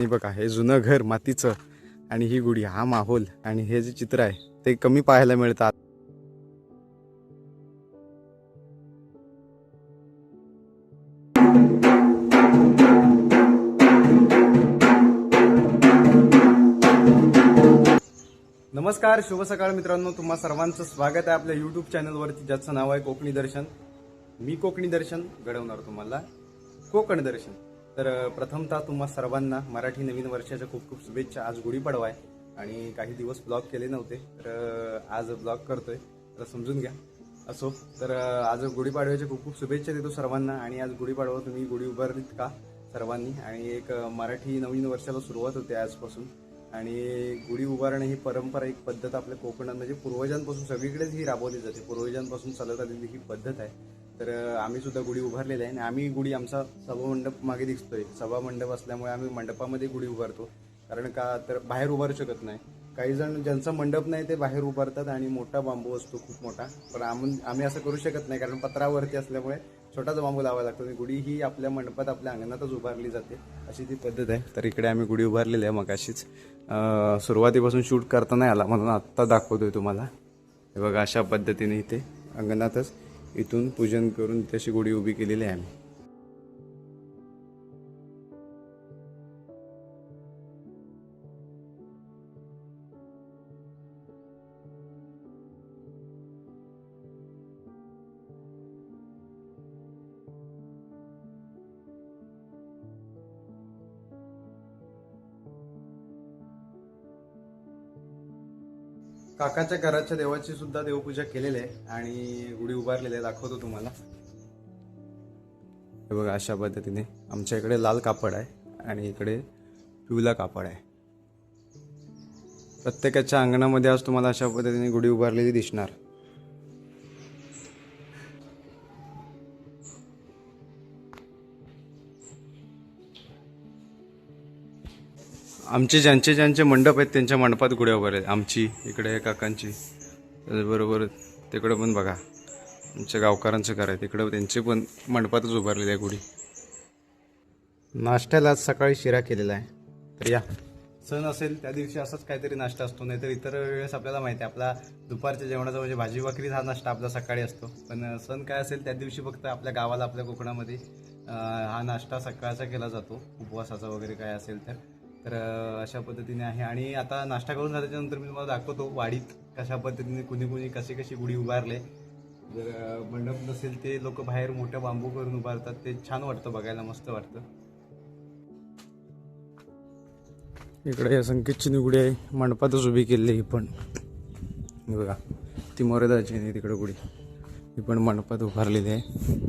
हे बघा, हे जुनं घर मातीचं आणि ही गुढी, हा माहोल आणि हे जे चित्र आहे ते कमी पाहायला मिळतात. नमस्कार, शुभ सकाळ मित्रांनो. तुम्हा सर्वांचं स्वागत आहे आपल्या यूट्यूब चॅनलवरती, ज्याचं नाव आहे कोकणी दर्शन. मी कोकणी दर्शन घडवणार तुम्हाला कोकण दर्शन. तर प्रथमतः तुम्हा सर्वांना मराठी नवीन वर्षाच्या खूप खूप शुभेच्छा. आज गुढीपाडवा आहे आणि काही दिवस ब्लॉग केले नव्हते, तर आज ब्लॉग करतोय, तर समजून घ्या. असो, तर आज गुढीपाडव्याच्या खूप खूप शुभेच्छा देतो सर्वांना. आणि आज गुढीपाडवा तुम्ही गुढी उभारलीत का सर्वांनी? आणि एक मराठी नवीन वर्षाला सुरुवात होते आजपासून. आणि गुढी उभारणं ही परंपरा, एक पद्धत आपल्या कोकणात म्हणजे पूर्वजांपासून सगळीकडेच ही राबवली जाते. पूर्वजांपासून चालत आलेली ही पद्धत आहे. तर आम्ही सुद्धा गुढी उभारलेली आहे आणि आम्ही गुढी आमचा सभामंडप मागे दिसतोय. सभामंडप असल्यामुळे आम्ही मंडपामध्ये गुढी उभारतो. कारण का तर बाहेर उभारू शकत नाही. काही जण ज्यांचा मंडप नाही ते बाहेर उभारतात आणि मोठा बांबू असतो, खूप मोठा. पण आम्ही असं करू शकत नाही, कारण पत्रावरती असल्यामुळे छोटाच बांबू लावावा लागतो. आणि गुढी ही आपल्या मंडपात, आपल्या अंगणातच उभारली जाते, अशी ती पद्धत आहे. तर इकडे आम्ही गुढी उभारलेली आहे. मग अशीच सुरुवातीपासून शूट करता नाही आला म्हणून आत्ता दाखवतोय तुम्हाला. हे बघा, अशा पद्धतीने इथे अंगणातच इथून पूजन करून तशी गुढी उभी केलेली आहे आम्ही. काकाच्या घराच्या देवाची सुद्धा देवपूजा केलेली आहे आणि गुढी उभारलेली आहे, दाखवतो तुम्हाला. हे बघा, अशा पद्धतीने आमच्या इकडे लाल कापड आहे आणि इकडे पिवळा कापड आहे. प्रत्येकाच्या अंगणामध्ये आज तुम्हाला अशा पद्धतीने गुढी उभारलेली दिसणार. आमचे ज्यांचे मंडप आहेत त्यांच्या मंडपात गुढ्या उभारल्या. आमची इकडे काकांची, त्याचबरोबर तिकडं पण बघा आमच्या गावकऱ्यांचं घर आहे, तिकडं त्यांचे पण मंडपातच उभारलेली आहे गुढी. नाश्त्याला आज सकाळी शिरा केलेला आहे. तर या, सण असेल त्या दिवशी असाच काहीतरी नाश्ता असतो, नाहीतर इतर वेळेस आपल्याला माहिती आहे आपला दुपारच्या जेवणाचा म्हणजे भाजी भाकरीच हा नाश्ता आपला सकाळी असतो. पण सण काय असेल त्या दिवशी फक्त आपल्या गावाला, आपल्या कोकणामध्ये हा नाश्ता सकाळचा केला जातो, उपवासाचा वगैरे काय असेल तर. तर अशा पद्धतीने आहे. आणि आता नाश्ता करून झाल्याच्या नंतर मी तुम्हाला दाखवतो वाडीत कशा पद्धतीने कुणी कशी गुढी उभारले. जर मंडप नसेल ते लोक बाहेर मोठ्या बांबू करून उभारतात, ते छान वाटतं बघायला, मस्त वाटतं. इकडे या संकेतची गुढी आहे, मंडपातच उभी केलेली ही पण. बघा, ती मोरेदाची नाही तिकडे गुढी, ही पण मंडपात उभारलेली आहे.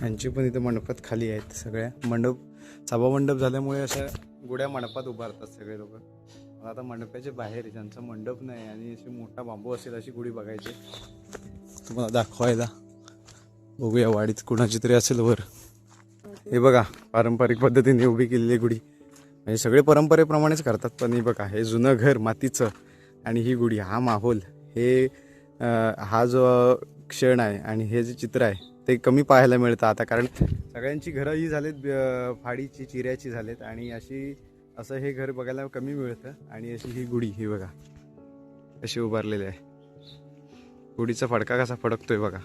यांची पण इथे मंडपात खाली आहेत. सगळ्या सभा मंडप झाल्यामुळे अशा गुड्या मंडपात उभारतात सगळे लोक. आता मंडपाच्या बाहेर ज्यांचा मंडप नाही आणि अशी मोठा बांबू असेल अशी गुढी बघायची तुम्हाला दाखवायला. बघूया वाडीत कुणाची तरी असेल वर. हे बघा, पारंपरिक पद्धतीने उभी केलेली गुढी, म्हणजे सगळे परंपरेप्रमाणेच करतात. पण हे बघा, हे जुनं घर मातीचं आणि ही गुढी, हा माहोल, हे हा जो क्षण आहे आणि हे जे चित्र आहे ते कमी पाहायला मिळतं आता. कारण सगळ्यांची घरं ही झालीत फाडीची, चिऱ्याची झालेत आणि असं हे घर बघायला कमी मिळतं. आणि अशी ही गुढी, ही बघा कशी उभारलेली आहे. गुढीचा फडका कसा फडकतोय बघा.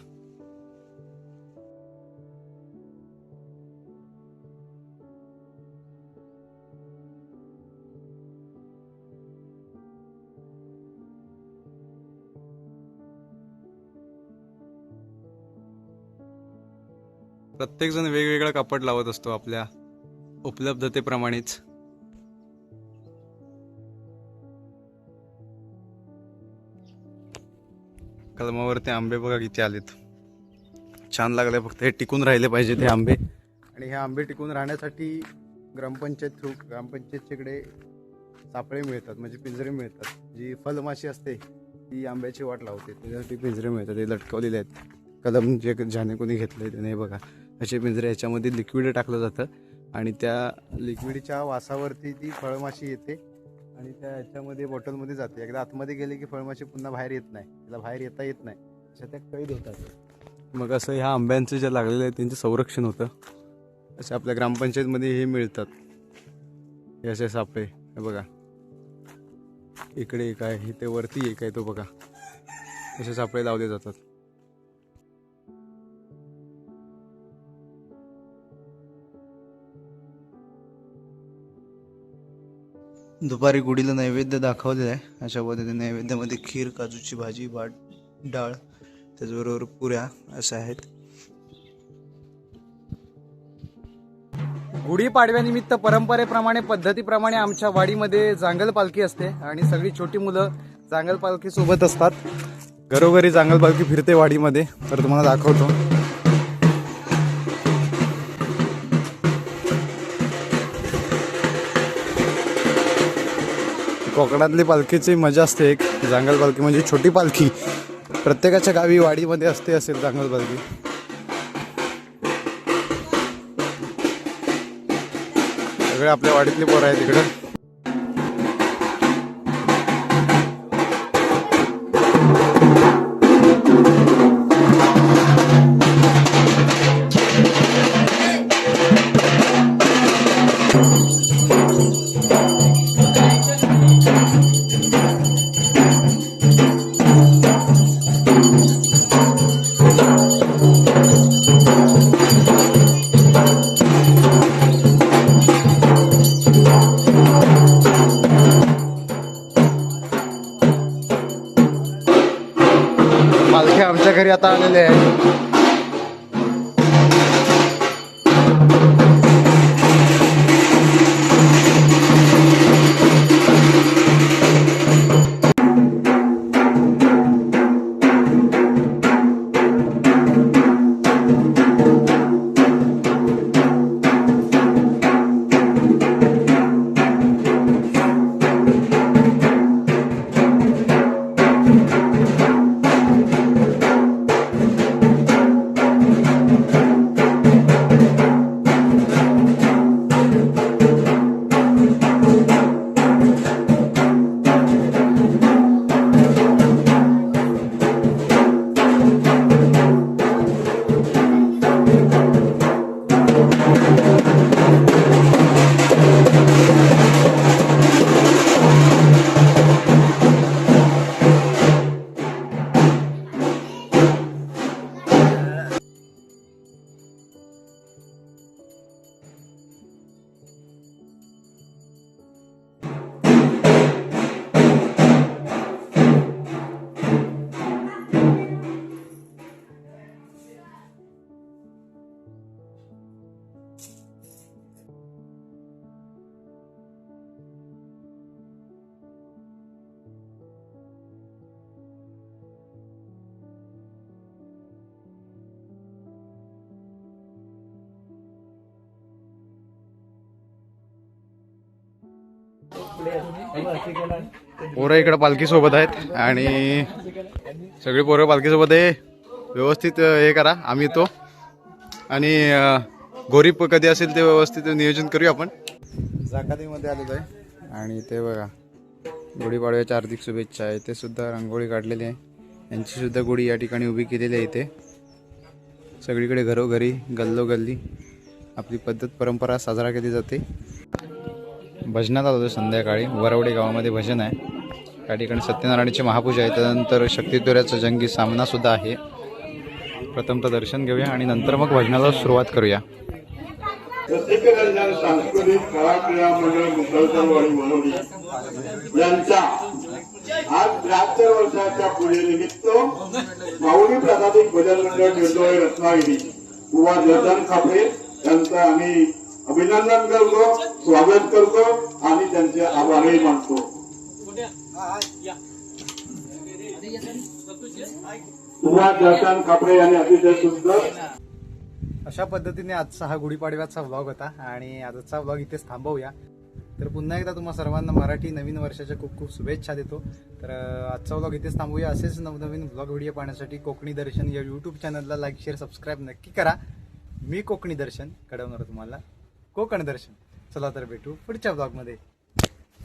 प्रत्येक जण वेगवेगळा कापड लावत असतो आपल्या उपलब्धतेप्रमाणेच. कलमावरती आंबे बघा किती आलेत, छान लागले. फक्त हे टिकून राहिले पाहिजे ते आंबे. आणि हे आंबे टिकून राहण्यासाठी ग्रामपंचायतच्या इकडे सापळे मिळतात, म्हणजे पिंजरे मिळतात. जी फलमाशी असते ती आंब्याची वाट लावते, त्याच्यासाठी पिंजरे मिळतात. ते लटकवलेले आहेत. कलम ज्याने कोणी घेतलंय त्याने बघा असे पिंजरे. याच्यामध्ये लिक्विड टाकलं जातं आणि त्या लिक्विडच्या वासावरती ती फळमाशी येते आणि त्या ह्याच्यामध्ये बॉटलमध्ये जाते. एकदा आतमध्ये गेले की फळमाशी पुन्हा बाहेर येत नाही, त्याला बाहेर येता येत नाही, अशा त्या कैद होतात. मग असं ह्या आंब्यांचं जे लागलेलं आहे त्यांचं संरक्षण होतं. असे आपल्या ग्रामपंचायतमध्ये हे मिळतात, हे असे सापळे. हे बघा इकडे एक आहे, इथे वरती एक आहे, तो बघा असे सापळे लावले जातात. दुपारी गुढीला नैवेद्य दाखवलेला आहे. अशा पद्धतीने नैवेद्यामध्ये खीर, काजूची भाजी, डाळ, त्याचबरोबर पुऱ्या अशा आहेत. गुढीपाडव्यानिमित्त परंपरेप्रमाणे पद्धतीप्रमाणे आमच्या वाडीमध्ये जांगल पालखी असते आणि सगळी छोटी मुलं जांगल पालखी सोबत असतात. घरोघरी जांगल पालखी फिरते वाडीमध्ये. तर तुम्हाला दाखवतो. कोकणातली पालखीची मजा असते एक. जांगल पालखी म्हणजे छोटी पालखी. प्रत्येकाच्या गावी वाडीमध्ये असते असेल जांगल पालखी. सगळे आपल्या वाडीतली पोरं आहेत इकडं. पालखी आमच्या घरी आता आलेले आहे. पोरं इकडे पालखी सोबत आहेत आणि सगळी पोरं पालखी सोबत आहे. व्यवस्थित हे करा. आम्ही येतो आणि घोरी कधी असेल ते व्यवस्थित नियोजन करूया आपण. जाकातीमध्ये आलेलो आहे आणि ते बघा गुढीपाडव्याच्या हार्दिक शुभेच्छा आहे. ते सुद्धा रांगोळी काढलेली आहे. यांची सुद्धा गुढी या ठिकाणी उभी केलेली आहे. इथे सगळीकडे घरोघरी गल्लोगल्ली आपली पद्धत परंपरा साजरा केली जाते. भजनात आलो संध्याकाळी. वरवडे गावामध्ये भजन आहे. या ठिकाणी सत्यनारायणाची महापूजा आहे. त्यानंतर शक्तिद्वैराचा जंगी सामना सुद्धा आहे. प्रथमतः दर्शन घेऊया आणि नंतर मग भजनाला सुरुवात करूया. रसिकरंजन सांस्कृतिक कला क्रीडा मंडळ मुसलसरवाडी वरवडी यांचा आज 73 वर्षाच्या पूजेनिमित्त माऊली प्रादेशिक भजन मंडळ निर्दोळे रत्नागिरी कुवा जयचंद खापरे यांचं आम्ही अभिनंदन करतो, स्वागत करतो आणि त्यांचे आभारही मानतो. कुवा जयचंद खापरे यांनी अतिशय सुंदर. अशा पद्धतीने आजचा हा गुढीपाडव्याचा व्लॉग होता आणि आजचा व्लॉग इथेच थांबवूया. तर पुन्हा एकदा तुम्हा सर्वांना मराठी नवीन वर्षाच्या खूप खूप शुभेच्छा देतो. तर आजचा व्लॉग इथेच थांबवूया. असेच नवनवीन व्लॉग व्हिडिओ पाहण्यासाठी कोकणी दर्शन या यूट्यूब चॅनलला लाईक शेअर सबस्क्राईब नक्की करा. मी कोकणी दर्शन घडवणार तुम्हाला कोकण दर्शन. चला तर भेटू पुढच्या व्लॉगमध्ये.